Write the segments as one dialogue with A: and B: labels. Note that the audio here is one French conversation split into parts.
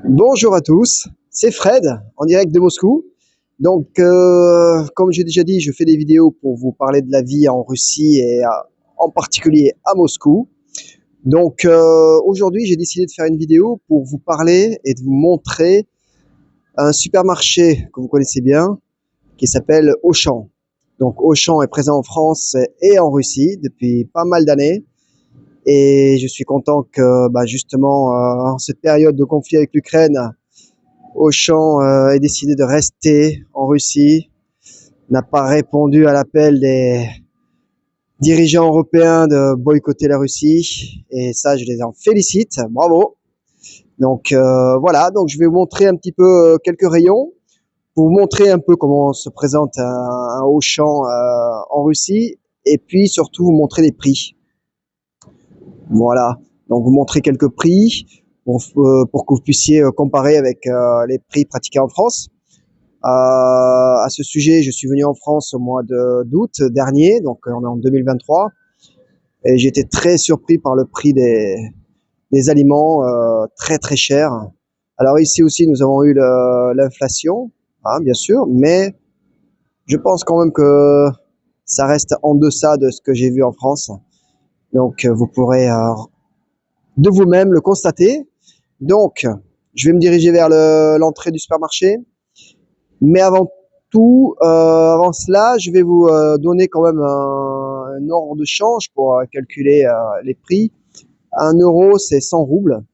A: Bonjour à tous, c'est Fred en direct de Moscou. Donc, comme j'ai déjà dit, je fais des vidéos pour vous parler de la vie en Russie et en particulier à Moscou. Donc, aujourd'hui, j'ai décidé de faire une vidéo pour vous parler et de vous montrer un supermarché que vous connaissez bien qui s'appelle Auchan. Donc, Auchan est présent en France et en Russie depuis pas mal d'années. Et je suis content que, justement, en cette période de conflit avec l'Ukraine, Auchan ait décidé de rester en Russie, n'a pas répondu à l'appel des dirigeants européens de boycotter la Russie. Et ça, je les en félicite. Bravo. Donc voilà, donc je vais vous montrer un petit peu quelques rayons pour vous montrer un peu comment se présente un Auchan en Russie et puis surtout vous montrer les prix. Voilà, donc vous montrer quelques prix pour que vous puissiez comparer avec les prix pratiqués en France. À ce sujet, je suis venu en France au mois d'août dernier, donc on est en 2023, et j'étais très surpris par le prix des aliments très très chers. Alors ici aussi, nous avons eu l'inflation, hein, bien sûr, mais je pense quand même que ça reste en deçà de ce que j'ai vu en France. Donc vous pourrez de vous-même le constater. Donc, je vais me diriger vers l'entrée du supermarché. Mais avant avant cela, je vais vous donner quand même un ordre de change pour calculer les prix. 1 euro, c'est 100 roubles.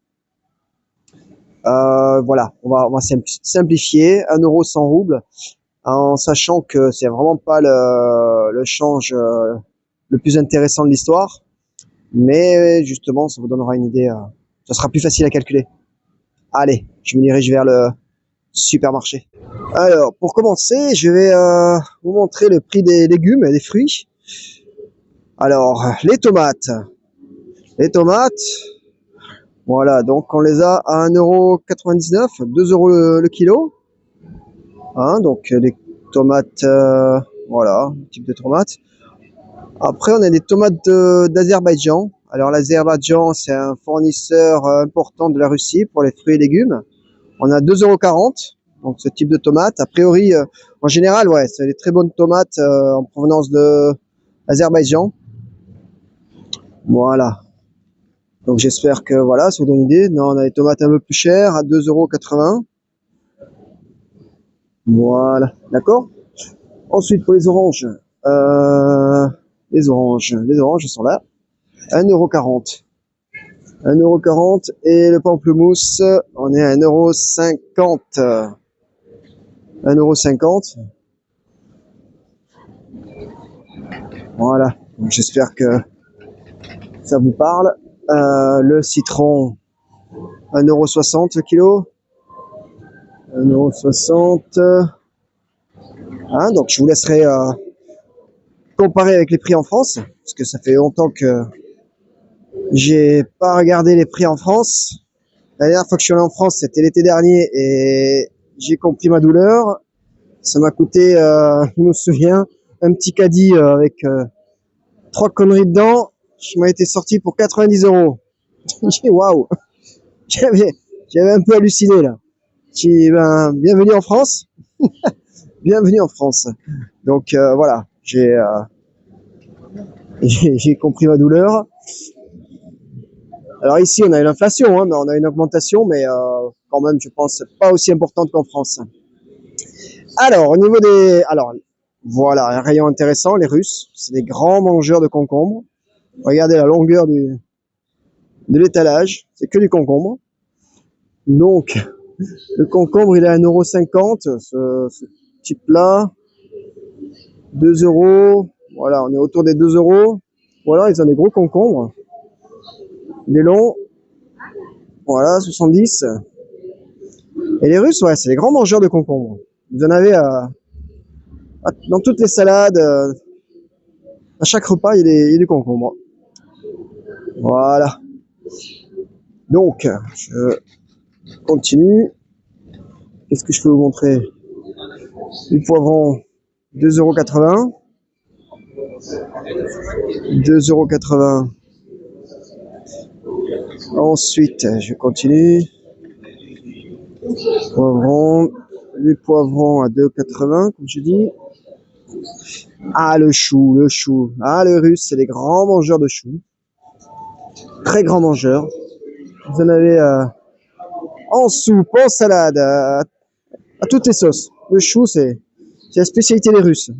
A: Voilà, on va simplifier. 1 euro, 100 roubles, en sachant que c'est vraiment pas le change le plus intéressant de l'histoire. Mais justement, ça vous donnera une idée. Ça sera plus facile à calculer. Allez, je me dirige vers le supermarché. Alors, pour commencer, je vais vous montrer le prix des légumes et des fruits. Alors, les tomates. Les tomates, voilà, donc on les a à 1,99 €, 2 € le kilo. Hein, donc les tomates, voilà, type de tomates. Après, on a des tomates d'Azerbaïdjan. Alors, l'Azerbaïdjan, c'est un fournisseur important de la Russie pour les fruits et légumes. On a 2,40 €. Donc ce type de tomate, a priori, en général, ouais, c'est des très bonnes tomates en provenance de l'Azerbaïdjan. Voilà. Donc j'espère que voilà, ça vous donne une idée. Non, on a des tomates un peu plus chères à 2,80 €. Voilà, d'accord. Ensuite pour les oranges, les oranges sont là. 1,40 €. 1,40 € et le pamplemousse, on est à 1,50 €. 1,50 €. Voilà, j'espère que ça vous parle. Le citron, 1,60 € le kilo. 1,60 €. Hein, donc je vous laisserai comparer avec les prix en France, parce que ça fait longtemps que j'ai pas regardé les prix en France. La dernière fois que je suis allé en France, c'était l'été dernier, et j'ai compris ma douleur. Ça m'a coûté, je me souviens, un petit caddie avec 3 conneries dedans. Je m'ai été sorti pour 90 €. J'ai dit waouh, j'avais un peu halluciné là. J'ai bienvenue en France, bienvenue en France. Donc voilà, j'ai compris ma douleur. Alors ici, on a une inflation, hein, mais on a une augmentation, mais quand même, je pense, pas aussi importante qu'en France. Alors, au niveau alors, voilà, un rayon intéressant, les Russes, c'est des grands mangeurs de concombres. Regardez la longueur de l'étalage, c'est que du concombre. Donc, le concombre, il est à 1,50 €, ce type-là. 2 €, voilà, on est autour des 2 €. Voilà, ils ont des gros concombres. Des longs, voilà, 70. Et les Russes, ouais, c'est des grands mangeurs de concombres. Vous en avez dans toutes les salades, à chaque repas, il y a du concombre. Voilà. Donc, je continue. Qu'est-ce que je peux vous montrer? Du poivron, 2,80 €. 2,80 €. Ensuite, je continue. Poivrons, les poivrons à 2,80 comme je dis. Ah, le chou, le chou. Ah, les Russes, c'est des grands mangeurs de choux. Très grands mangeurs. Vous en avez en soupe, en salade, à toutes les sauces. Le chou, c'est la spécialité des Russes.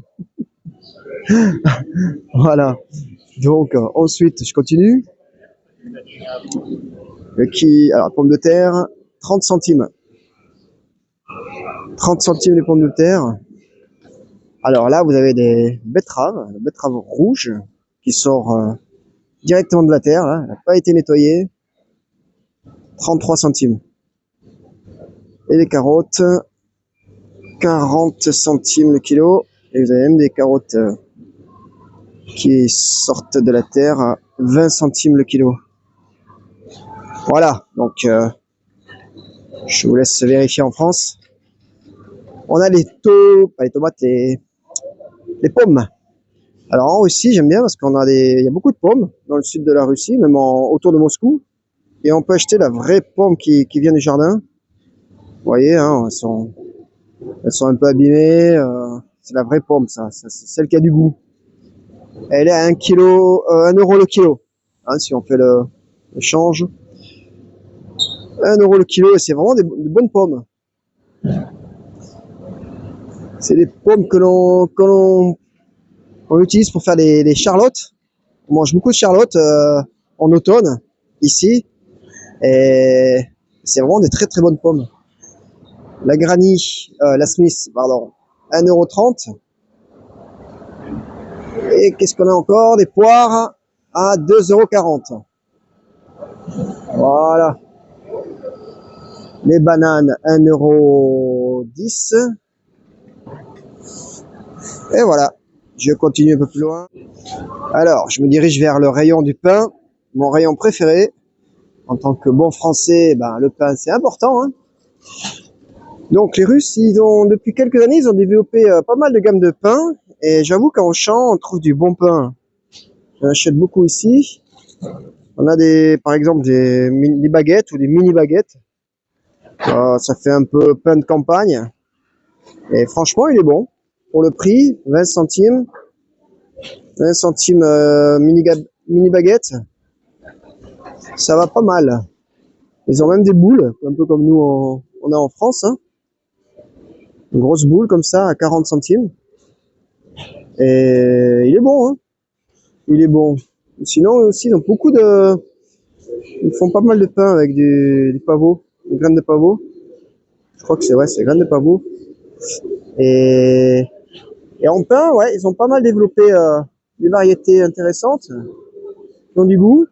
A: Voilà. Donc, ensuite, je continue. Alors, pommes de terre, 30 centimes. 30 centimes les pommes de terre. Alors là, vous avez des betteraves rouges qui sort directement de la terre. Là. Elle n'a pas été nettoyée. 33 centimes. Et les carottes, 40 centimes le kilo. Et vous avez même des carottes qui sortent de la terre à 20 centimes le kilo. Voilà, donc je vous laisse vérifier en France. On a pas les tomates, les pommes. Alors en Russie, j'aime bien parce il y a beaucoup de pommes dans le sud de la Russie, même autour de Moscou. Et on peut acheter la vraie pomme qui vient du jardin. Vous voyez, hein, elles sont un peu abîmées. C'est la vraie pomme, ça. C'est celle qui a du goût. Elle est à 1 kilo, 1 euro le kilo. Hein, si on fait le change. 1 euro le kilo, et c'est vraiment de bonnes pommes. C'est des pommes que l'on utilise pour faire des charlottes. On mange beaucoup de charlottes en automne, ici. Et c'est vraiment des très très bonnes pommes. La Smith, pardon, 1,30 €. Et qu'est-ce qu'on a encore? Des poires à 2,40 €. Voilà. Les bananes, 1,10 €. Et voilà. Je continue un peu plus loin. Alors, je me dirige vers le rayon du pain, mon rayon préféré. En tant que bon français, le pain, c'est important. Hein. Donc, les Russes, depuis quelques années, ils ont développé pas mal de gammes de pain. Et j'avoue qu'en Auchan, on trouve du bon pain. J'en achète beaucoup ici. On a par exemple, des baguettes ou des mini baguettes. Ça fait un peu pain de campagne. Et franchement, il est bon. Pour le prix, 20 centimes. 20 centimes mini baguette. Ça va pas mal. Ils ont même des boules, un peu comme nous on a en France. Hein. Une grosse boule comme ça à 40 centimes. Et il est bon. Hein. Il est bon. Sinon aussi, ils ont ils font pas mal de pain avec du pavot, des graines de pavot. Je crois que c'est des graines de pavot. Et en pain, ouais, ils ont pas mal développé des variétés intéressantes, qui ont du goût.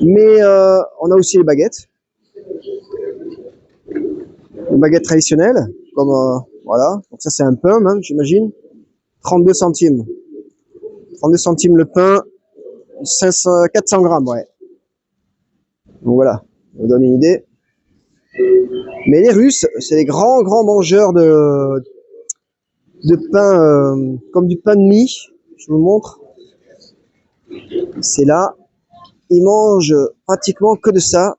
A: Mais on a aussi les baguettes traditionnelles, comme voilà. Donc ça c'est un pain, hein, j'imagine. 32 centimes. 32 centimes le pain, 400 grammes, ouais. Donc voilà, ça vous donne une idée. Mais les Russes, c'est des grands mangeurs de pain, comme du pain de mie. Je vous montre. C'est là. Ils mangent pratiquement que de ça.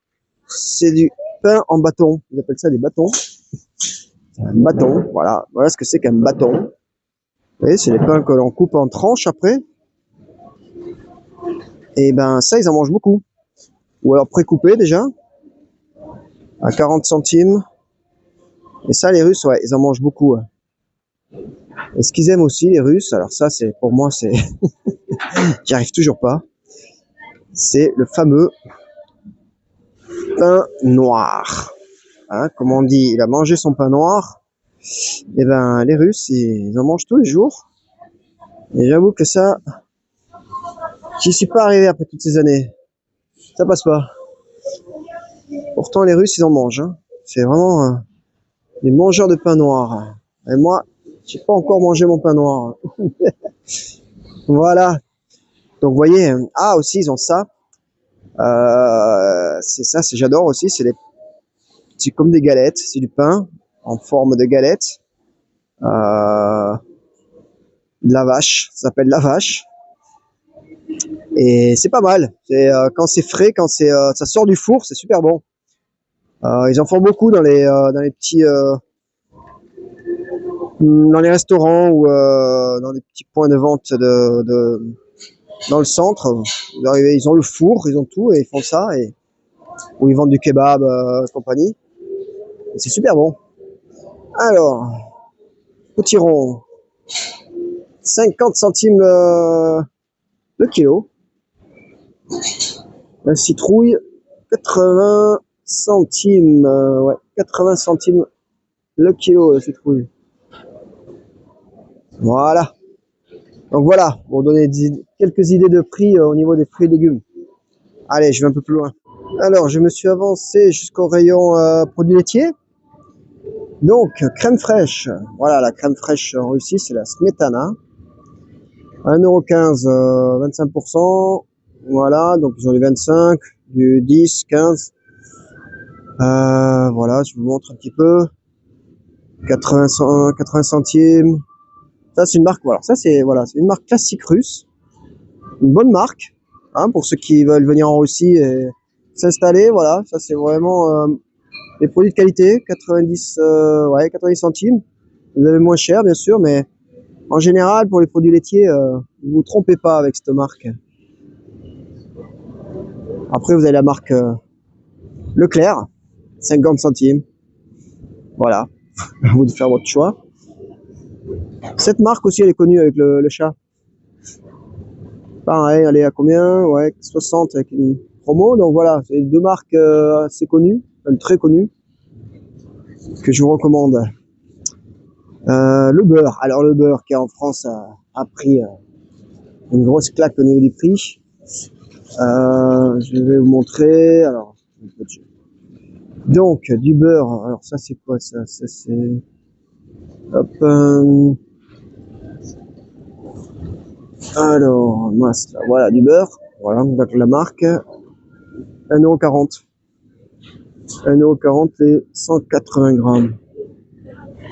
A: C'est du pain en bâton. Ils appellent ça des bâtons. Un bâton, voilà. Voilà ce que c'est qu'un bâton. Vous voyez, c'est les pains que l'on coupe en tranches après. Et ça, ils en mangent beaucoup. Ou alors précoupé déjà. À 40 centimes. Et ça, les Russes, ouais, ils en mangent beaucoup. Et ce qu'ils aiment aussi, les Russes, alors ça, pour moi, j'y arrive toujours pas. C'est le fameux pain noir. Hein, comme on dit, il a mangé son pain noir. Et les Russes, ils en mangent tous les jours. Et j'avoue que ça, j'y suis pas arrivé après toutes ces années. Ça passe pas. Pourtant, les Russes, ils en mangent. Hein. C'est vraiment des mangeurs de pain noir. Et moi, j'ai pas encore mangé mon pain noir. Voilà. Donc, vous voyez, aussi, ils ont ça. J'adore aussi. C'est comme des galettes. C'est du pain en forme de galette. De la vache. Ça s'appelle la vache. Et c'est pas mal. Quand c'est frais, ça sort du four, c'est super bon. Ils en font beaucoup dans les petits, dans les restaurants ou dans les petits points de vente dans le centre. Vous arrivez, ils ont le four, ils ont tout et ils font ça et où ils vendent du kebab, compagnie. Et c'est super bon. Alors, potiron, 50 centimes le kilo. La citrouille, 80 centimes, ouais, 80 centimes le kilo, la citrouille. Voilà. Donc voilà, pour donner quelques idées de prix au niveau des fruits et légumes. Allez, je vais un peu plus loin. Alors, je me suis avancé jusqu'au rayon produits laitiers. Donc, crème fraîche. Voilà, la crème fraîche en Russie, c'est la Smetana. 1,15 €, 25%. Voilà, donc ils ont du 25, du 10, 15. Voilà, je vous montre un petit peu. 80 centimes. Ça, c'est une marque, voilà. Ça, c'est une marque classique russe. Une bonne marque, hein, pour ceux qui veulent venir en Russie et s'installer. Voilà, ça, c'est vraiment des produits de qualité. 90 centimes. Vous avez moins cher, bien sûr, mais en général, pour les produits laitiers, ne vous trompez pas avec cette marque. Après, vous avez la marque Leclerc, 50 centimes. Voilà, à vous de faire votre choix. Cette marque aussi, elle est connue avec le chat. Pareil, elle est à combien? Ouais, 60 avec une promo. Donc voilà, c'est deux marques assez connues, très connues, que je vous recommande. Le beurre. Alors le beurre qui en France a pris une grosse claque au niveau du prix. Je vais vous montrer. Alors, donc du beurre. Alors ça c'est quoi ça? Ça c'est hop. Alors mince. Voilà du beurre. Voilà donc la marque 1,40 €. 1,40 € et 180 grammes.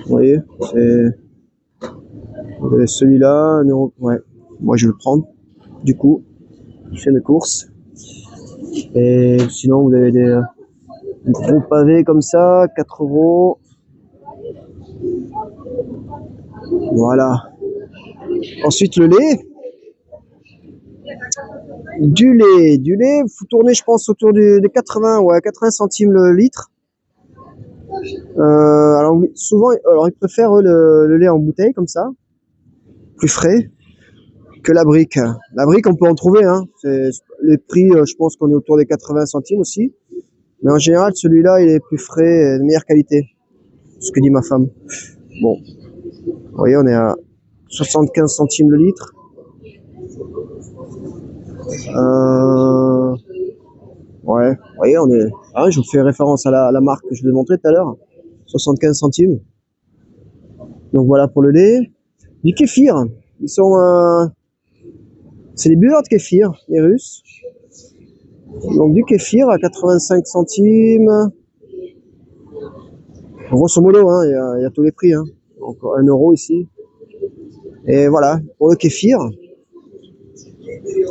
A: Vous voyez, c'est celui-là, 1 €. Ouais, moi je vais le prendre. Du coup, je fais mes courses. Et sinon, vous avez des gros pavés comme ça, 4 €. Voilà. Ensuite, le lait. Du lait, vous tournez, je pense, autour des 80, ouais, 80 centimes le litre. Alors souvent, alors ils préfèrent le lait en bouteille comme ça, plus frais que la brique. La brique, on peut en trouver, hein. Les prix, je pense qu'on est autour des 80 centimes aussi. Mais en général, celui-là, il est plus frais et de meilleure qualité. Ce que dit ma femme. Bon, vous voyez, on est à 75 centimes le litre. Ouais, vous voyez, on est. Ah, je vous fais référence à la marque que je vous ai montré tout à l'heure. 75 centimes. Donc voilà pour le lait. Du kéfir. Ils sont. C'est des buveurs de kéfir, les Russes. Donc du kéfir à 85 centimes. Grosso modo, hein, il y a tous les prix. Hein. Encore 1 € ici. Et voilà, pour le kéfir.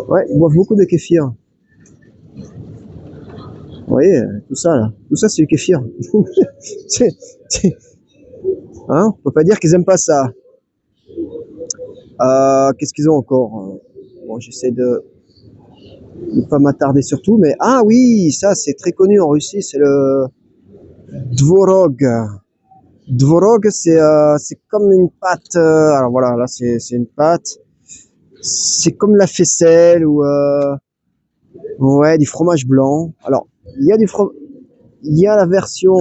A: Ouais, ils boivent beaucoup de kéfir. Vous voyez, tout ça là. Tout ça, c'est du kéfir. Hein, on peut pas dire qu'ils aiment pas ça. Qu'est-ce qu'ils ont encore? Bon, j'essaie de ne pas m'attarder sur tout, mais ah oui, ça c'est très connu en Russie, c'est le Dvorog. Dvorog, c'est comme une pâte. Alors voilà, là c'est une pâte. C'est comme la faisselle ou ouais, du fromage blanc. Alors il y a la version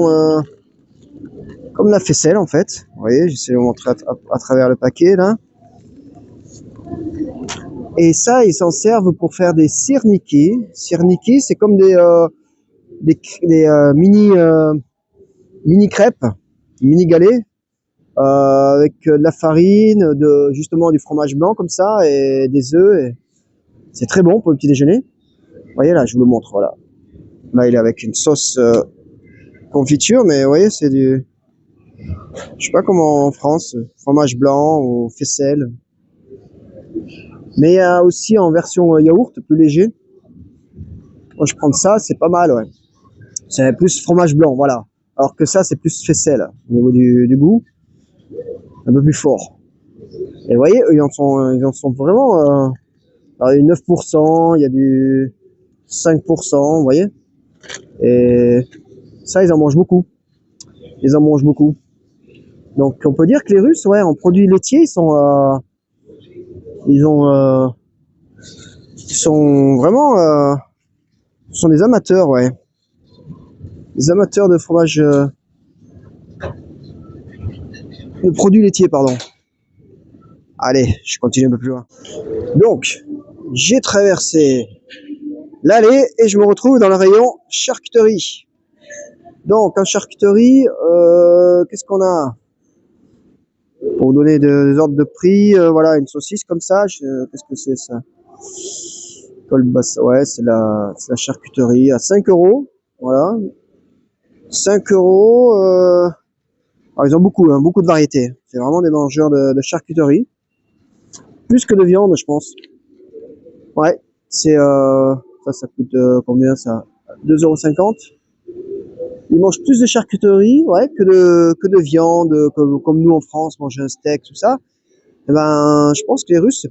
A: comme la faisselle en fait. Vous voyez, j'essaie de vous montrer à travers le paquet là. Et ça, ils s'en servent pour faire des sirniki. Sirniki, c'est comme des mini crêpes, mini galets, avec de la farine, justement du fromage blanc comme ça et des œufs. Et c'est très bon pour le petit déjeuner. Vous voyez là, je vous le montre. Voilà. Là, il est avec une sauce confiture, mais vous voyez, c'est du, je sais pas comment en France, fromage blanc ou faisselle. Mais il y a aussi en version yaourt, plus léger. Moi, je prends ça, c'est pas mal, ouais. C'est plus fromage blanc, voilà. Alors que ça, c'est plus faisselle au niveau du goût, un peu plus fort. Et vous voyez, eux, ils en sont vraiment. Alors, il y a du 9%, il y a du 5%, vous voyez. Et ça, ils en mangent beaucoup. Ils en mangent beaucoup. Donc, on peut dire que les Russes, ouais, en produits laitiers, ils sont vraiment, ce sont des amateurs, ouais. Des amateurs de fromage, de produits laitiers, pardon. Allez, je continue un peu plus loin. Donc, j'ai traversé l'allée et je me retrouve dans le rayon charcuterie. Donc, en charcuterie, qu'est-ce qu'on a? Pour vous donner des ordres de prix, voilà, une saucisse comme ça, qu'est-ce que c'est ça? Colbasse, ouais, c'est la charcuterie à 5 euros, voilà. 5 euros, alors ils ont beaucoup, hein, beaucoup de variétés. C'est vraiment des mangeurs de charcuterie. Plus que de viande, je pense. Ouais, c'est, ça coûte combien ça? 2,50 €. Ils mangent plus de charcuterie, ouais, que de viande, comme nous en France, manger un steak, tout ça. Eh ben, je pense que les Russes,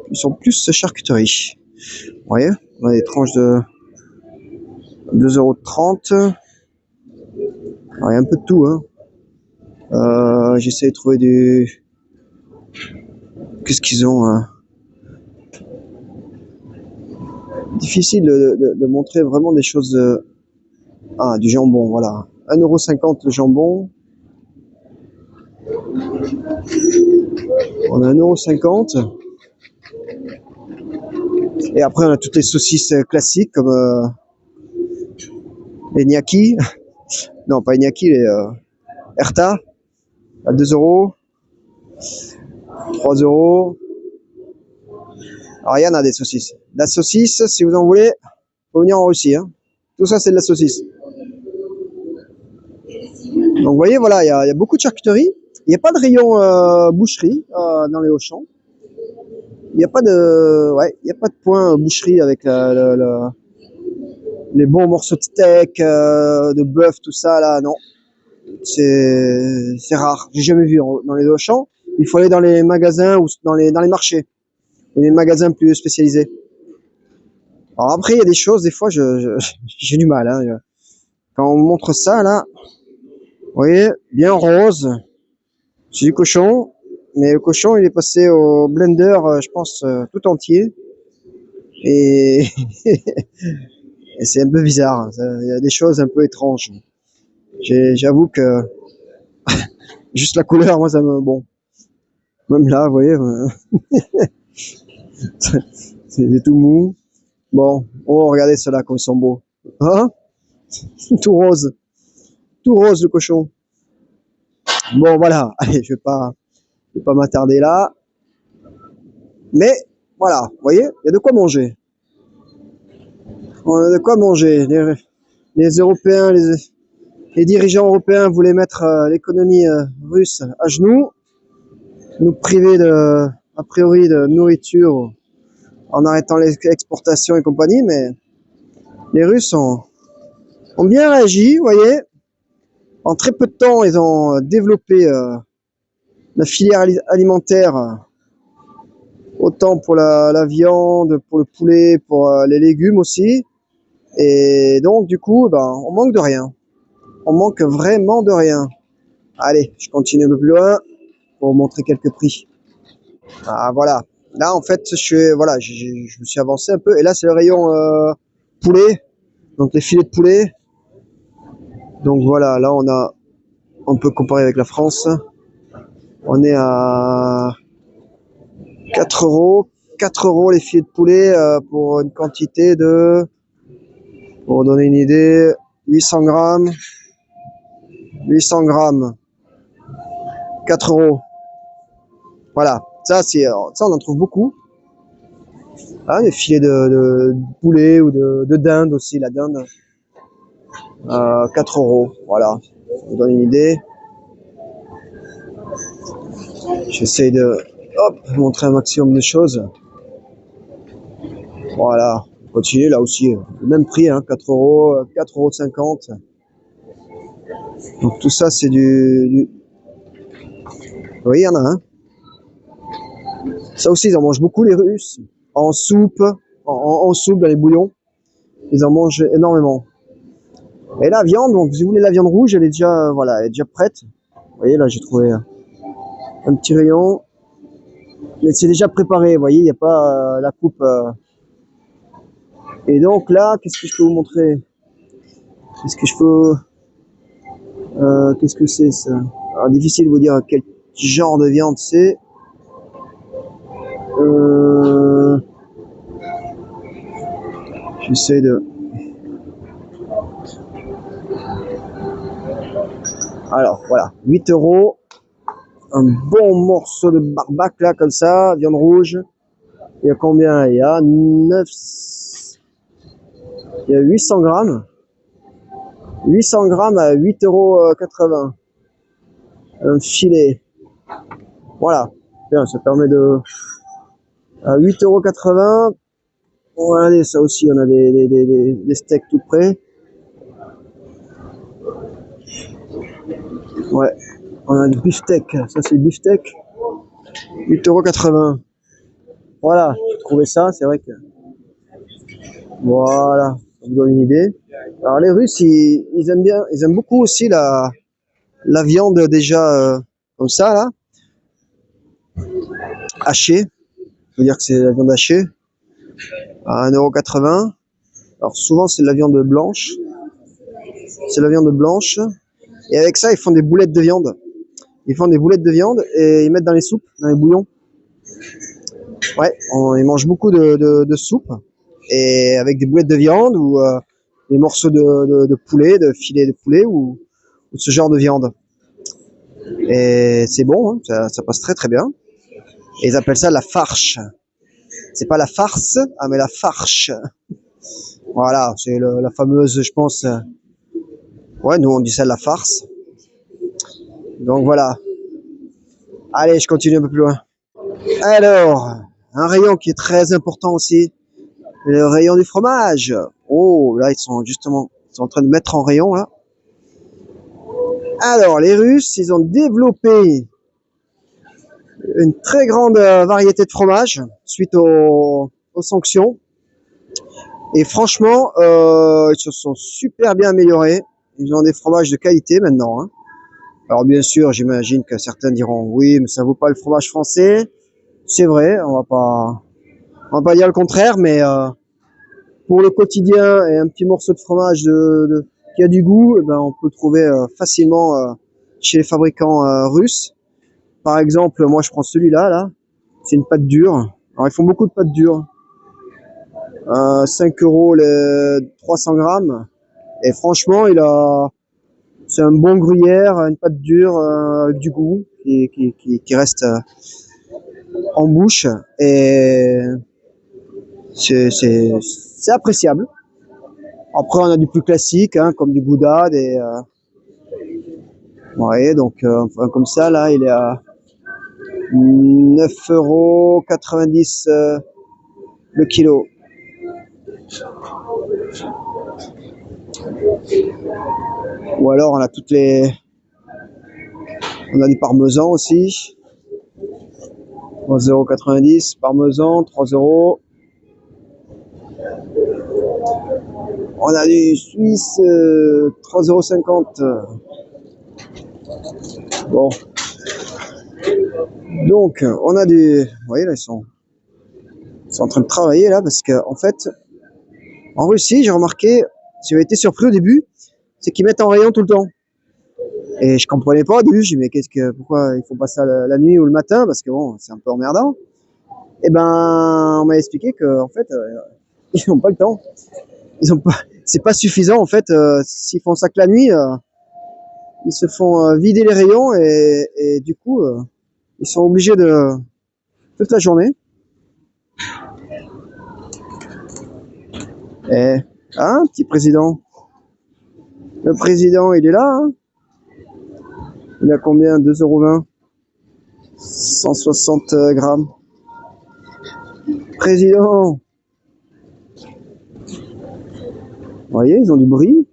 A: ils sont plus charcuterie. Vous voyez, on a des tranches de 2,30 €. Alors, il y a un peu de tout, hein. J'essaie de trouver du... Qu'est-ce qu'ils ont, hein? Difficile de montrer vraiment des choses... Ah, du jambon, voilà. 1,50 € le jambon. On a 1,50 €. Et après, on a toutes les saucisses classiques, comme les gnocchis. Non, pas les gnocchis, les Herta, à 2 €, 3 €. Alors, il y en a des saucisses. La saucisse, si vous en voulez, faut venir en Russie, hein. Tout ça, c'est de la saucisse. Donc, vous voyez, voilà, il y a beaucoup de charcuterie. Il n'y a pas de rayon boucherie dans les Auchan. Il n'y a pas de, ouais, il y a pas de point boucherie avec les bons morceaux de steak, de bœuf, tout ça là, non. C'est rare. J'ai jamais vu dans les Auchan. Il faut aller dans les magasins ou dans les marchés, les magasins plus spécialisés. Alors après, il y a des choses, des fois, j'ai du mal, hein. Quand on montre ça là, vous voyez, bien rose. C'est du cochon, mais le cochon, il est passé au blender, je pense, tout entier. Et, et c'est un peu bizarre. Il y a des choses un peu étranges. J'avoue que juste la couleur, moi, ça me... Bon, même là, vous voyez, c'est tout mou. Bon, on va regarder ceux-là, comme ils sont beaux. Hein? Tout rose. Tout rose, le cochon. Bon, voilà. Allez, je vais pas m'attarder là. Mais, voilà, vous voyez, il y a de quoi manger. On a de quoi manger. Les Européens, les dirigeants européens voulaient mettre l'économie russe à genoux, nous priver a priori de nourriture en arrêtant les exportations et compagnie, mais les Russes ont bien réagi, vous voyez. En très peu de temps, ils ont développé la filière alimentaire, autant pour la viande, pour le poulet, pour les légumes aussi. Et donc, du coup, ben, on manque de rien. On manque vraiment de rien. Allez, je continue un peu plus loin pour vous montrer quelques prix. Ah, voilà. Là, en fait, voilà, je me suis avancé un peu. Et là, c'est le rayon poulet. Donc, les filets de poulet. Donc, voilà, là, on peut comparer avec la France. On est à 4 €. 4 € les filets de poulet pour une quantité de, pour vous donner une idée, 800 grammes. 800 grammes. 4 €. Voilà. Ça, on en trouve beaucoup. Ah, des filets de poulet ou de dinde aussi, la dinde. 4 €. Voilà. Ça vous donne une idée. J'essaie de montrer un maximum de choses. Voilà. Continuez là aussi, le même prix, hein, 4 euros, 4,50 €. Donc tout ça, c'est oui, il y en a un. Ça aussi, ils en mangent beaucoup, les Russes. En soupe, en soupe, dans les bouillons. Ils en mangent énormément. Et la viande, donc si vous voulez la viande rouge, elle est déjà, voilà, elle est déjà prête. Vous voyez, là, j'ai trouvé un petit rayon. Mais c'est déjà préparé, vous voyez, il n'y a pas la coupe. Et donc là, qu'est-ce que je peux vous montrer? Qu'est-ce que je peux... qu'est-ce que c'est ça? Alors, difficile de vous dire quel genre de viande c'est. J'essaie de... Alors, voilà, 8 €. Un bon morceau de barbac, là, comme ça, viande rouge. Il y a combien? Il y a 9... Il y a 800 grammes. 800 grammes à 8,80 €. Un filet. Voilà. Bien, ça permet de... À 8,80 €. Regardez, ça aussi, on a des steaks tout près. Ouais. On a du beefsteak. Ça, c'est le beefsteak. 8,80 €. Voilà. J'ai trouvé ça. C'est vrai que... Voilà. Ça vous donne une idée. Alors, les Russes, ils aiment bien, ils aiment beaucoup aussi la viande déjà comme ça, là. Hachée. Je veux dire que c'est la viande hachée. À 1,80 €. Alors, souvent, c'est de la viande blanche. C'est la viande blanche. Et avec ça, ils font des boulettes de viande. Ils font des boulettes de viande et ils mettent dans les soupes, dans les bouillons. Ouais, ils mangent beaucoup de soupe. Et avec des boulettes de viande ou des morceaux de poulet, de filet de poulet ou ce genre de viande. Et c'est bon, hein, ça passe très très bien. Et ils appellent ça la farce. C'est pas la farce, ah mais la farce. Voilà, c'est la fameuse, je pense. Ouais, nous on dit ça la farce. Donc voilà. Allez, je continue un peu plus loin. Alors, un rayon qui est très important aussi, le rayon du fromage. Oh, là ils sont en train de mettre en rayon là. Alors, les Russes, ils ont développé une très grande variété de fromages suite aux sanctions. Et franchement, ils se sont super bien améliorés. Ils ont des fromages de qualité maintenant, hein. Alors bien sûr, j'imagine que certains diront oui, mais ça vaut pas le fromage français. C'est vrai, on va pas dire le contraire, mais pour le quotidien et un petit morceau de fromage qui a du goût, eh ben, on peut le trouver facilement chez les fabricants russes. Par exemple, moi je prends celui-là, là. C'est une pâte dure. Alors ils font beaucoup de pâtes dures. 5 € les 300 grammes. Et franchement, c'est un bon gruyère, une pâte dure avec du goût qui reste en bouche et c'est appréciable. Après, on a du plus classique, hein, comme du gouda, ouais, donc enfin, comme ça, là, il est à 9,90 € le kilo. Ou alors, on a on a du parmesan aussi. 3,90 € parmesan, 3 €. On a du suisse, 3,50 €. Bon. Donc, on a vous voyez là, ils sont en train de travailler là, parce que en fait, en Russie, j'ai remarqué, j'avais été surpris au début, c'est qu'ils mettent en rayon tout le temps. Et je comprenais pas au début, je dis mais pourquoi ils font pas ça la nuit ou le matin, parce que bon, c'est un peu emmerdant. Et ben, on m'a expliqué que en fait, ils n'ont pas le temps. C'est pas suffisant en fait. S'ils font ça que la nuit, ils se font vider les rayons et du coup, ils sont obligés de toute la journée. Et hein, petit président. Le président, il est là. Hein, il a combien? 2,20 €. 160 grammes. Président. voyez, ils ont du brie.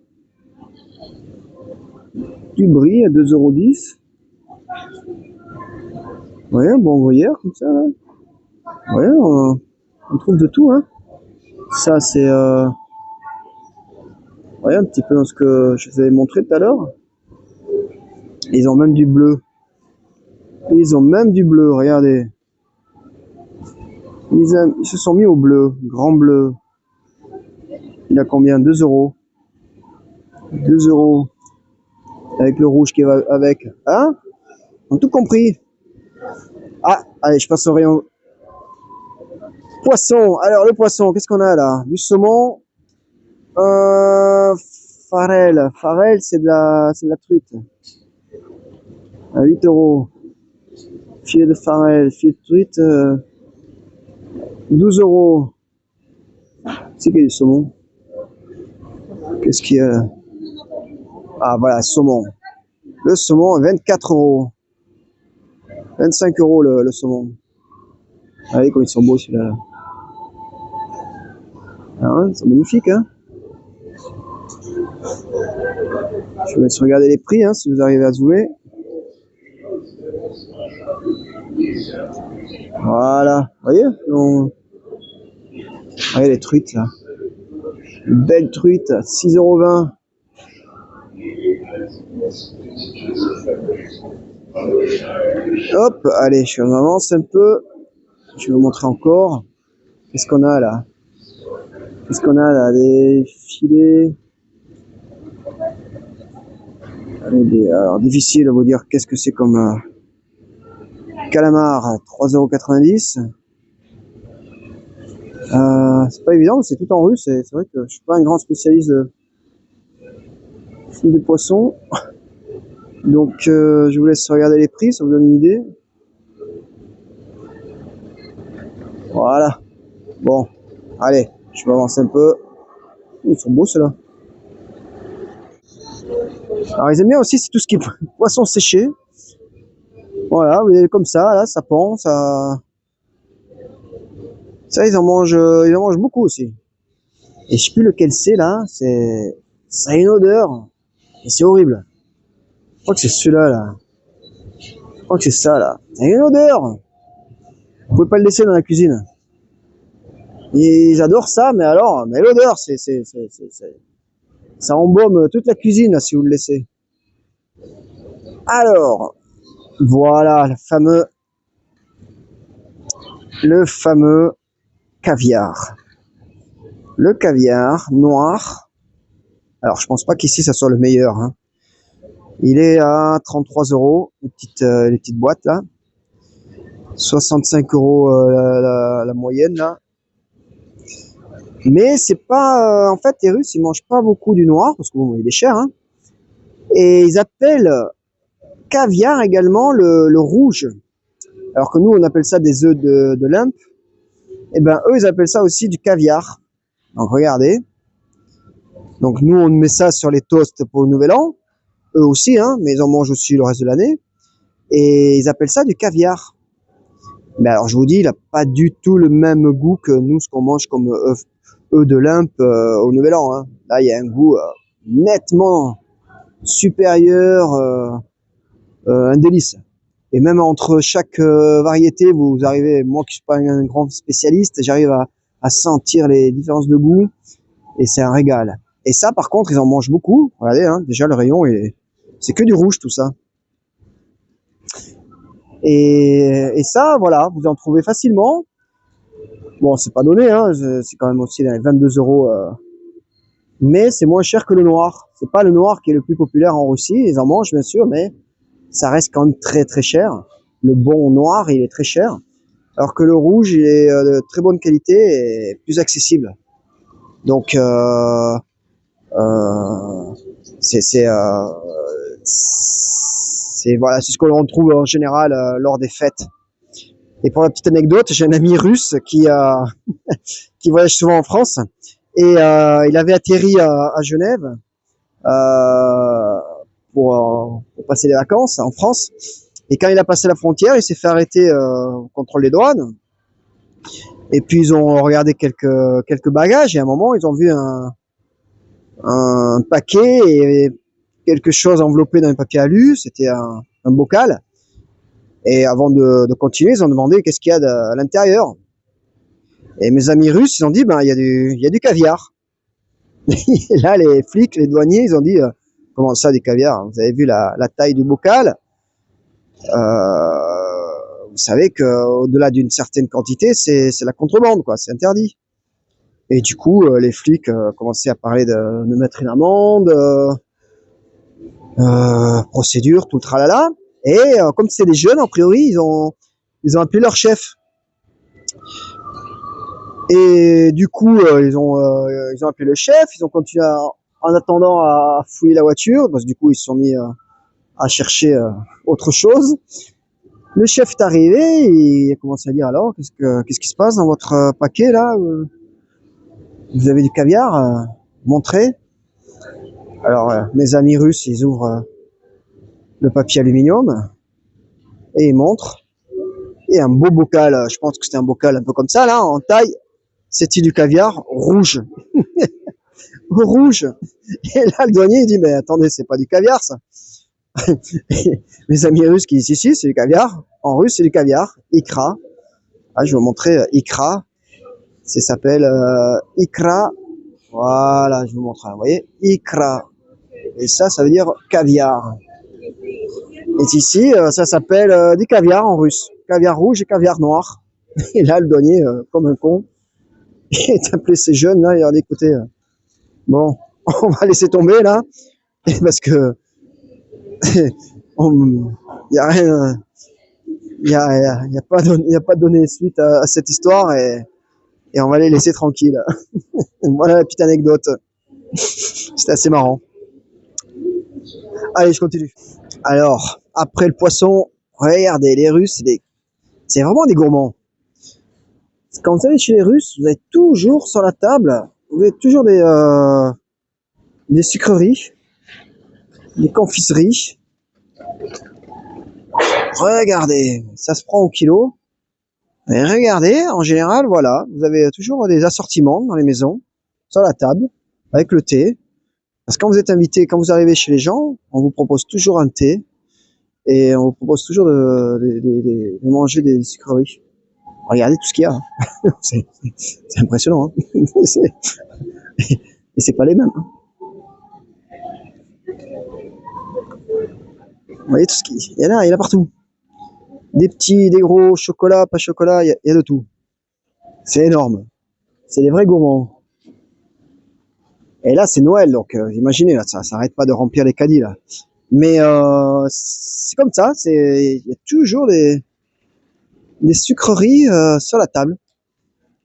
A: Du brie à 2,10 €. Vous voyez, un bon gruyère comme ça, là. Vous voyez, on trouve de tout, hein. Ça, c'est... vous voyez, un petit peu dans ce que je vous avais montré tout à l'heure. Ils ont même du bleu. Ils ont même du bleu, regardez. Ils se sont mis au bleu, grand bleu. Il a combien? 2 €. 2 €. Avec le rouge qui va avec. Hein? On a tout compris. Ah, allez, je passe au rayon poisson. Alors, le poisson, qu'est-ce qu'on a là? Du saumon. Farelle. Farelle, c'est de la truite. À 8 €. Filet de farelle, filet de truite, 12 €. C'est qu'il y a du saumon. Qu'est-ce qu'il y a là? Ah, voilà, saumon. Le saumon, 24 €. 25 € le saumon. Allez, comme ils sont beaux celui-là. Ah, c'est magnifique, hein. Je vous laisse regarder les prix, hein, si vous arrivez à zoomer. Voilà, vous voyez, regardez les truites là. Une belle truite, 6,20 €. Hop, allez, je m'avance un peu. Je vais vous montrer encore. Qu'est-ce qu'on a là? Qu'est-ce qu'on a là? Des filets. Alors, difficile à vous dire qu'est-ce que c'est comme calamar, 3,90 €. C'est pas évident, c'est tout en russe. C'est vrai que je suis pas un grand spécialiste des poissons. Donc, je vous laisse regarder les prix, ça vous donne une idée. Voilà. Bon, allez, je vais avancer un peu. Ils sont beaux ceux-là. Alors, ils aiment bien aussi, c'est tout ce qui est poisson séché. Voilà, vous voyez, comme ça, là, ça pend, ça, ils en mangent beaucoup aussi. Et je sais plus lequel c'est là, ça a une odeur, et c'est horrible. Je crois que c'est celui-là, là. Je crois que c'est ça, là. Ça a une odeur. Vous pouvez pas le laisser dans la cuisine. Ils adorent ça, mais alors, mais l'odeur, ça embaume toute la cuisine, là, si vous le laissez. Alors, voilà, le fameux caviar. Le caviar noir. Alors, je pense pas qu'ici, ça soit le meilleur, hein. Il est à 33 €, les petites boîtes, là. 65 € la moyenne, là. Mais c'est pas... en fait, les Russes, ils mangent pas beaucoup du noir, parce que bon, il est cher, hein. Et ils appellent caviar également le rouge. Alors que nous, on appelle ça des œufs de limpe. Et ben, eux, ils appellent ça aussi du caviar. Donc, regardez. Donc, nous, on met ça sur les toasts pour le Nouvel An. Eux aussi, hein, mais ils en mangent aussi le reste de l'année. Et ils appellent ça du caviar. Mais alors, je vous dis, il n'a pas du tout le même goût que nous, ce qu'on mange comme œufs de limpe au Nouvel An, hein. Là, il y a un goût nettement supérieur, un délice. Et même entre chaque variété, vous arrivez, moi qui suis pas un grand spécialiste, j'arrive à sentir les différences de goût, et c'est un régal. Et ça, par contre, ils en mangent beaucoup. Regardez, hein, déjà le rayon, c'est que du rouge tout ça. Et ça, voilà, vous en trouvez facilement. Bon, c'est pas donné, hein, c'est quand même aussi 22 €. Mais c'est moins cher que le noir. C'est pas le noir qui est le plus populaire en Russie. Ils en mangent, bien sûr, mais ça reste quand même très très cher. Le bon noir, il est très cher. Alors que le rouge, il est de très bonne qualité et plus accessible. Donc, voilà, c'est ce qu'on retrouve en général lors des fêtes. Et pour la petite anecdote, j'ai un ami russe qui voyage souvent en France, et il avait atterri à Genève pour passer les vacances en France. Et quand il a passé la frontière, il s'est fait arrêter au contrôle des douanes. Et puis ils ont regardé quelques bagages, et à un moment ils ont vu un paquet et quelque chose enveloppé dans un papier alu. C'était un bocal. Et avant de continuer, ils ont demandé qu'est-ce qu'il y a à l'intérieur. Et mes amis russes, ils ont dit, ben, il y a du caviar. Et là, les flics, les douaniers, ils ont dit, comment ça, du caviar? Vous avez vu la taille du bocal? Vous savez qu'au-delà d'une certaine quantité, c'est la contrebande, quoi. C'est interdit. Et du coup, les flics commençaient à parler de mettre une amende, procédure, tout le tralala. Et comme c'est des jeunes, a priori, ils ont appelé leur chef. Et du coup, ils ont appelé le chef, ils ont continué en attendant à fouiller la voiture, parce que du coup, ils se sont mis à chercher autre chose. Le chef est arrivé, et il a commencé à dire alors, qu'est-ce qui se passe dans votre paquet là? Vous avez du caviar? Montrez. Alors, mes amis russes, ils ouvrent le papier aluminium et ils montrent. Et un beau bocal, je pense que c'était un bocal un peu comme ça là, en taille. C'était du caviar rouge. Rouge. Et là, le douanier, il dit, mais attendez, c'est pas du caviar, ça. Mes amis russes qui disent, si, c'est du caviar. En russe, c'est du caviar. Ikra. Ah, je vais vous montrer Ikra. Ça s'appelle Ikra. Voilà, je vous montre. Vous voyez, Ikra. Et ça veut dire caviar. Et ici, ça s'appelle du caviar en russe. Caviar rouge et caviar noir. Et là, le douanier, comme un con, il a appelé ces jeunes là, il a dit, écoutez, bon, on va laisser tomber là, parce que il y a rien, il y a pas donné suite à cette histoire et on va les laisser tranquilles. Voilà la petite anecdote. C'était assez marrant. Allez, je continue. Alors, après le poisson, regardez, les Russes, c'est vraiment des gourmands. Quand vous allez chez les Russes, vous avez toujours sur la table, vous avez toujours des sucreries, des confiseries. Regardez, ça se prend au kilo. Et regardez, en général, voilà, vous avez toujours des assortiments dans les maisons, sur la table, avec le thé. Parce que quand vous êtes invité, quand vous arrivez chez les gens, on vous propose toujours un thé et on vous propose toujours de manger des sucreries. Regardez tout ce qu'il y a. C'est impressionnant. Hein. Et c'est pas les mêmes. Hein. Vous voyez tout ce qu'il y a là, il y en a partout. Des petits, des gros, chocolat, pas chocolat, il y a de tout. C'est énorme. C'est des vrais gourmands. Et là, c'est Noël, donc imaginez, là, ça s'arrête pas de remplir les caddies, là. Mais c'est comme ça, il y a toujours des sucreries sur la table.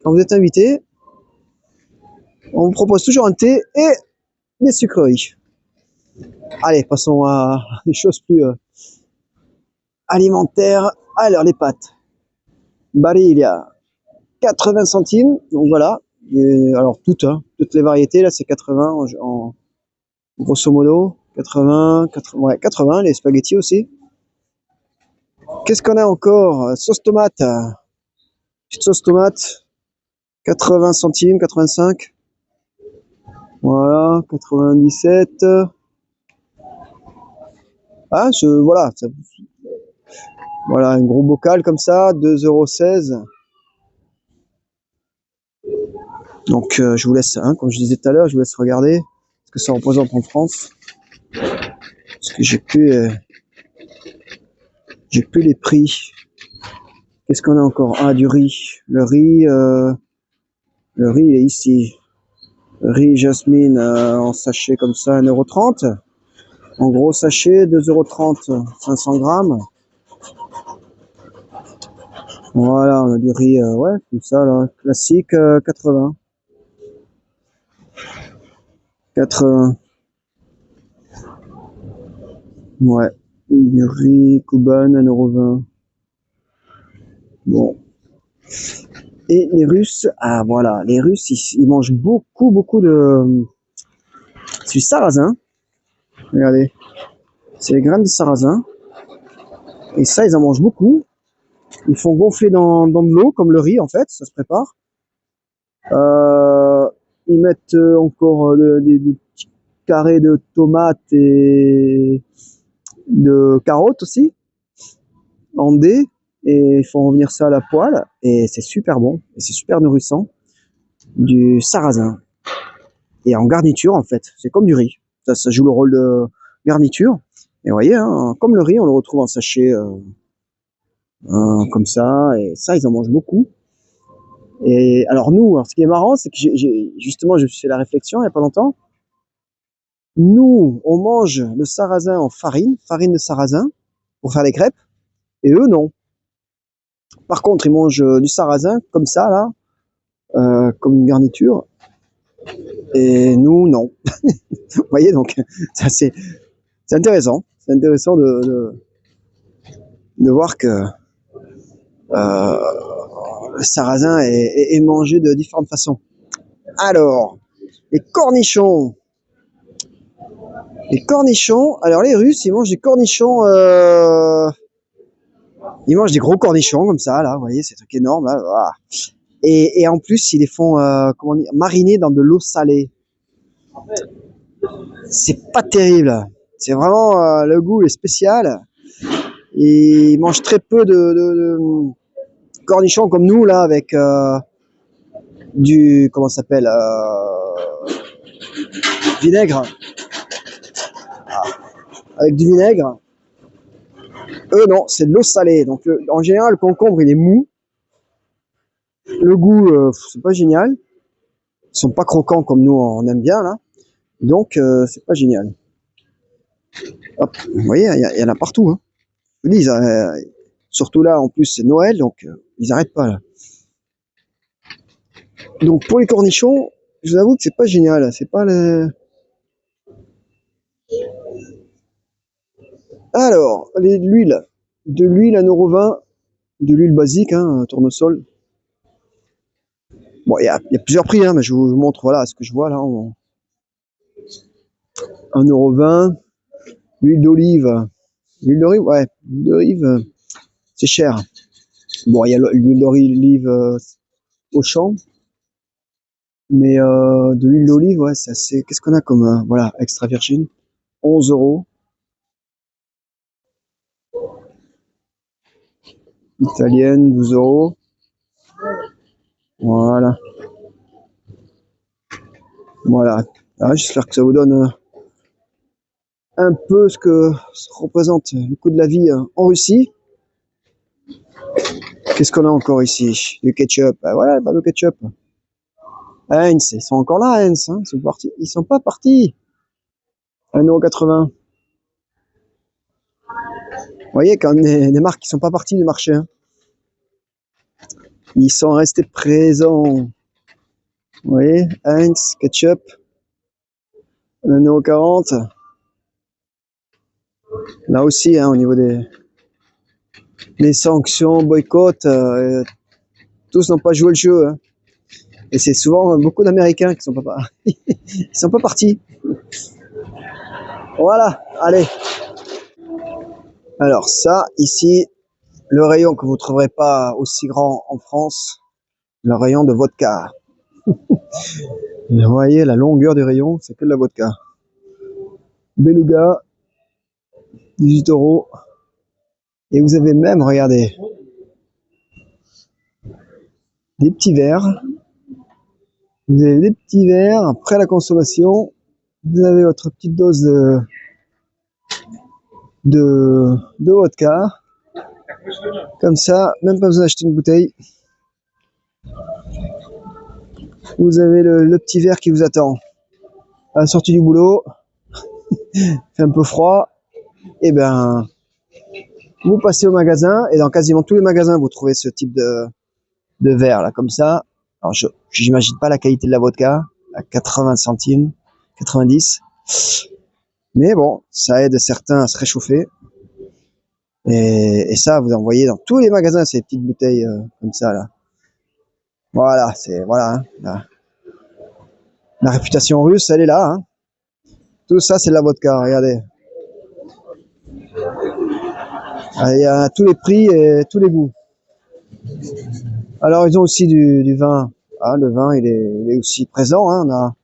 A: Quand vous êtes invité, on vous propose toujours un thé et des sucreries. Allez, passons à des choses plus alimentaires. Alors, les pâtes. Barilla, 80 centimes, donc voilà. Et, alors, toutes les variétés, là, c'est 80 en grosso modo. 80, ouais, 80, les spaghettis aussi. Qu'est-ce qu'on a encore? Sauce tomate. Petite sauce tomate. 80 centimes, 85. Voilà, 97. Ah, voilà. Voilà, un gros bocal comme ça, 2,16 €. Donc, je vous laisse, hein, comme je disais tout à l'heure, je vous laisse regarder ce que ça représente en France. Parce que j'ai plus les prix. Qu'est-ce qu'on a encore? Ah, du riz. Le riz, il est ici. Riz jasmine en sachet comme ça, 1,30 €. En gros sachet, 2,30 €, 500 grammes. Voilà, on a du riz, ouais, comme ça, là, classique, 80. 80. Ouais. Du riz Kuban, 1,20 €. Bon. Et les Russes, ah voilà, les Russes, ils mangent beaucoup c'est du sarrasin. Regardez. C'est les graines de sarrasin. Et ça, ils en mangent beaucoup. Ils font gonfler dans de l'eau, comme le riz, en fait, ça se prépare. Ils mettent encore des petits carrés de tomates et de carottes aussi, en dés. Et ils font revenir ça à la poêle. Et c'est super bon. Et c'est super nourrissant. Du sarrasin. Et en garniture, en fait. C'est comme du riz. Ça joue le rôle de garniture. Et vous voyez, hein, comme le riz, on le retrouve en sachet comme ça. Et ça, ils en mangent beaucoup. Et alors nous, alors, ce qui est marrant, c'est que justement, je me suis fait la réflexion il n'y a pas longtemps. Nous, on mange le sarrasin en farine de sarrasin, pour faire les crêpes. Et eux, non. Par contre, ils mangent du sarrasin comme ça, là, comme une garniture. Et nous, non. Vous voyez, donc, ça c'est intéressant. C'est intéressant de voir que le sarrasin est mangé de différentes façons. Alors, les cornichons. Les cornichons, alors les Russes, ils mangent des cornichons, ils mangent des gros cornichons comme ça, là, vous voyez, c'est un truc énorme, là, voilà. Et en plus, ils les font comment dire, mariner dans de l'eau salée. C'est pas terrible. C'est vraiment, le goût est spécial. Et ils mangent très peu de cornichons comme nous, là, avec du, comment ça s'appelle, vinaigre. Avec du vinaigre. Eux, non, c'est de l'eau salée. Donc, en général, le concombre, il est mou. Le goût, c'est pas génial. Ils sont pas croquants comme nous, on aime bien, là. Donc, c'est pas génial. Hop, vous voyez, il y en a partout, hein. Je vous dis, surtout là, en plus, c'est Noël, donc ils arrêtent pas, là. Donc, pour les cornichons, je vous avoue que c'est pas génial. C'est pas le... Alors, l'huile. De l'huile à 1,20 €, de l'huile basique, hein, tournesol. Bon, il y a plusieurs prix, hein, mais je vous montre, voilà, ce que je vois là. 1,20 €. L'huile d'olive. L'huile d'olive, ouais, l'huile d'olive, c'est cher. Bon, il y a l'huile d'olive au champ, mais de l'huile d'olive, ouais, c'est assez. Qu'est-ce qu'on a comme, voilà, extra virgin, 11 €. Italienne, 12 €. Voilà. Voilà. Ah, j'espère que ça vous donne un peu ce que ça représente le coût de la vie en Russie. Qu'est-ce qu'on a encore ici? Du ketchup. Ah, voilà, pas de ketchup. Heinz, ils sont encore là, Heinz. Hein, ils sont partis. Ils sont pas partis. 1,80 €. Vous voyez, quand même des marques qui sont pas parties du marché. Hein. Ils sont restés présents. Vous voyez, Heinz, ketchup, 1,40 €. Là aussi, hein, au niveau des sanctions, boycott, tous n'ont pas joué le jeu. Hein. Et c'est souvent beaucoup d'Américains qui sont pas, ils sont pas partis. Voilà, allez. Alors ça, ici, le rayon que vous trouverez pas aussi grand en France, le rayon de vodka. Vous voyez la longueur du rayon, c'est que de la vodka. Beluga, 18 €. Et vous avez même, regardez, des petits verres. Vous avez des petits verres, après la consommation, vous avez votre petite dose de vodka. Comme ça, même pas besoin d'acheter une bouteille. Vous avez le petit verre qui vous attend. À la sortie du boulot, fait un peu froid, et ben, vous passez au magasin, et dans quasiment tous les magasins, vous trouvez ce type de verre, là, comme ça. Alors, j'imagine pas la qualité de la vodka, à 80 centimes, 90. Mais bon, ça aide certains à se réchauffer. Et ça, vous en voyez dans tous les magasins, ces petites bouteilles comme ça, là. Voilà, c'est, voilà, hein, la réputation russe, elle est là, hein. Tout ça, c'est de la vodka, regardez. Il y a tous les prix et tous les goûts. Alors, ils ont aussi du vin Ah, le vin, il est aussi présent, hein. On a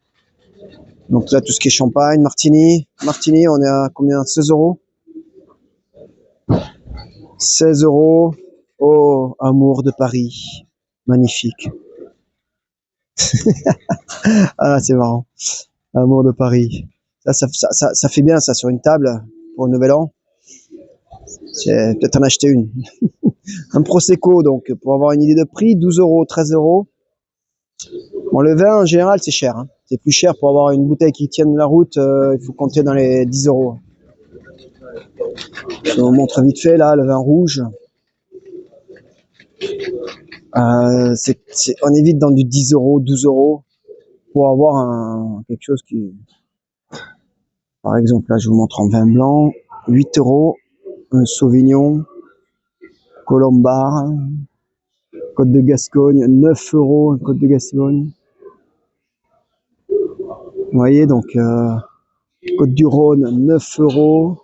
A: donc là tout ce qui est champagne, martini. Martini, on est à combien? 16 euros. 16 euros. Oh, amour de Paris. Magnifique. Ah, c'est marrant. Amour de Paris. Ça fait bien, ça, sur une table, pour le nouvel an. C'est peut-être en acheter une. Un Prosecco, donc, pour avoir une idée de prix, 12 euros, 13 euros. Bon, le vin, en général, c'est cher, hein. C'est plus cher pour avoir une bouteille qui tienne la route, il faut compter dans les 10 euros. Je vous montre vite fait, là, le vin rouge. On est vite dans du 10 euros, 12 euros pour avoir quelque chose qui, par exemple, là, je vous montre en vin blanc, 8 euros, un Sauvignon, Colombard, Côte de Gascogne, 9 euros, un Côte de Gascogne. Vous voyez, donc, Côte du Rhône, 9 euros.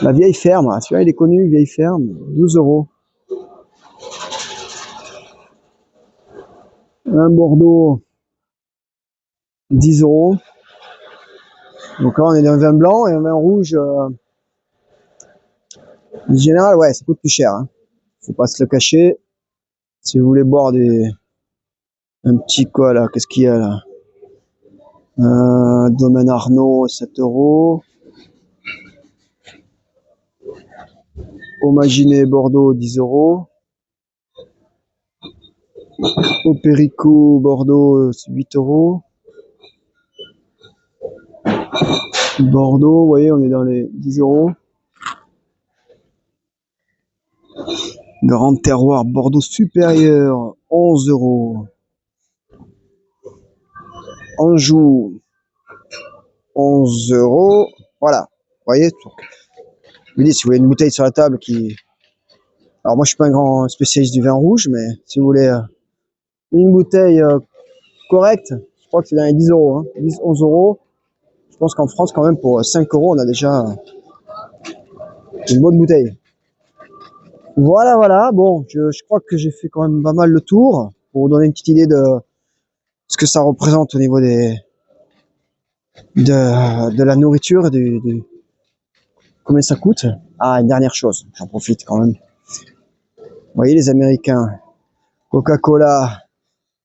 A: La vieille ferme, celui-là, il est connu, vieille ferme, 12 euros. Un Bordeaux, 10 euros. Donc là, on est dans un vin blanc et un vin rouge. En général, ouais, ça coûte plus cher, hein. Faut pas se le cacher. Si vous voulez boire un petit quoi là, qu'est-ce qu'il y a là? Domaine Arnaud, 7 euros. Aumaginet Bordeaux, 10 euros. Au Péricot Bordeaux, 8 euros. Bordeaux, vous voyez, on est dans les 10 euros. Grand Terroir Bordeaux Supérieur, 11 euros. Anjou, 11 euros. Voilà, vous voyez. Donc, je vous dis, si vous voulez une bouteille sur la table qui... Alors moi, je suis pas un grand spécialiste du vin rouge, mais si vous voulez une bouteille correcte, je crois que c'est dans les 10 euros, hein. 10, 11 euros. Je pense qu'en France, quand même, pour 5 euros, on a déjà une bonne bouteille. Voilà, voilà. Bon, je crois que j'ai fait quand même pas mal le tour pour vous donner une petite idée de ce que ça représente au niveau de la nourriture et combien ça coûte. Ah, une dernière chose, j'en profite quand même. Vous voyez les Américains, Coca-Cola,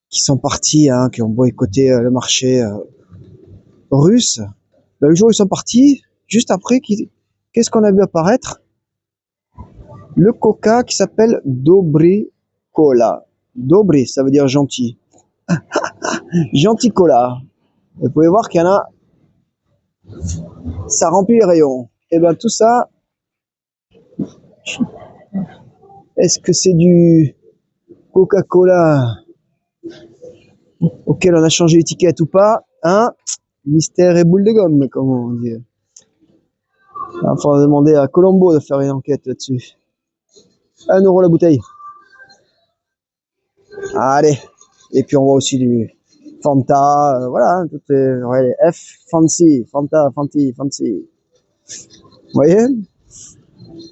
A: qui sont partis, hein, qui ont boycotté le marché russe. Ben, le jour où ils sont partis, juste après, qu'est-ce qu'on a vu apparaître? Le Coca qui s'appelle Dobry Cola. Dobry, ça veut dire gentil. Gentil Cola. Et vous pouvez voir qu'il y en a, ça remplit les rayons. Et ben tout ça, est-ce que c'est du Coca-Cola auquel on a changé l'étiquette ou pas, hein? Mystère et boule de gomme, comme on dit. Il faudra demander à Colombo de faire une enquête là-dessus. 1 euro la bouteille. Allez. Et puis on voit aussi du Fanta, voilà, hein, toutes les F, Fancy, Fanta, Fanti, Fancy. Vous voyez?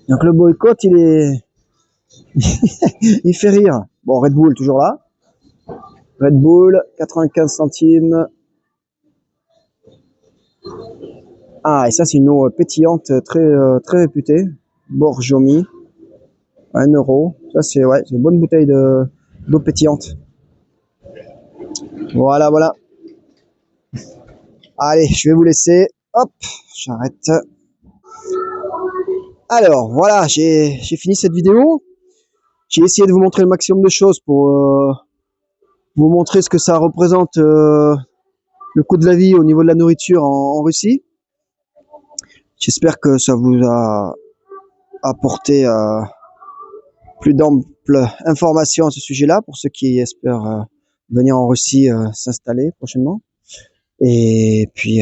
A: Donc le boycott, il est... il fait rire. Bon, Red Bull, toujours là. Red Bull, 95 centimes. Ah, et ça, c'est une eau pétillante très réputée. Borjomi, 1 euro. Ça, c'est ouais, une bonne bouteille d'eau pétillante. Voilà, voilà. Allez, je vais vous laisser. Hop, j'arrête. Alors, voilà, j'ai fini cette vidéo. J'ai essayé de vous montrer le maximum de choses pour vous montrer ce que ça représente le coût de la vie au niveau de la nourriture en Russie. J'espère que ça vous a apporté plus d'amples informations à ce sujet-là pour ceux qui espèrent venir en Russie s'installer prochainement. Et puis,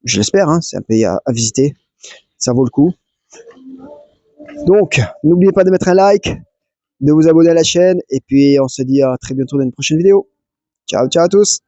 A: je l'espère, hein, c'est un pays à visiter. Ça vaut le coup. Donc, n'oubliez pas de mettre un like, de vous abonner à la chaîne. Et puis, on se dit à très bientôt dans une prochaine vidéo. Ciao, ciao à tous!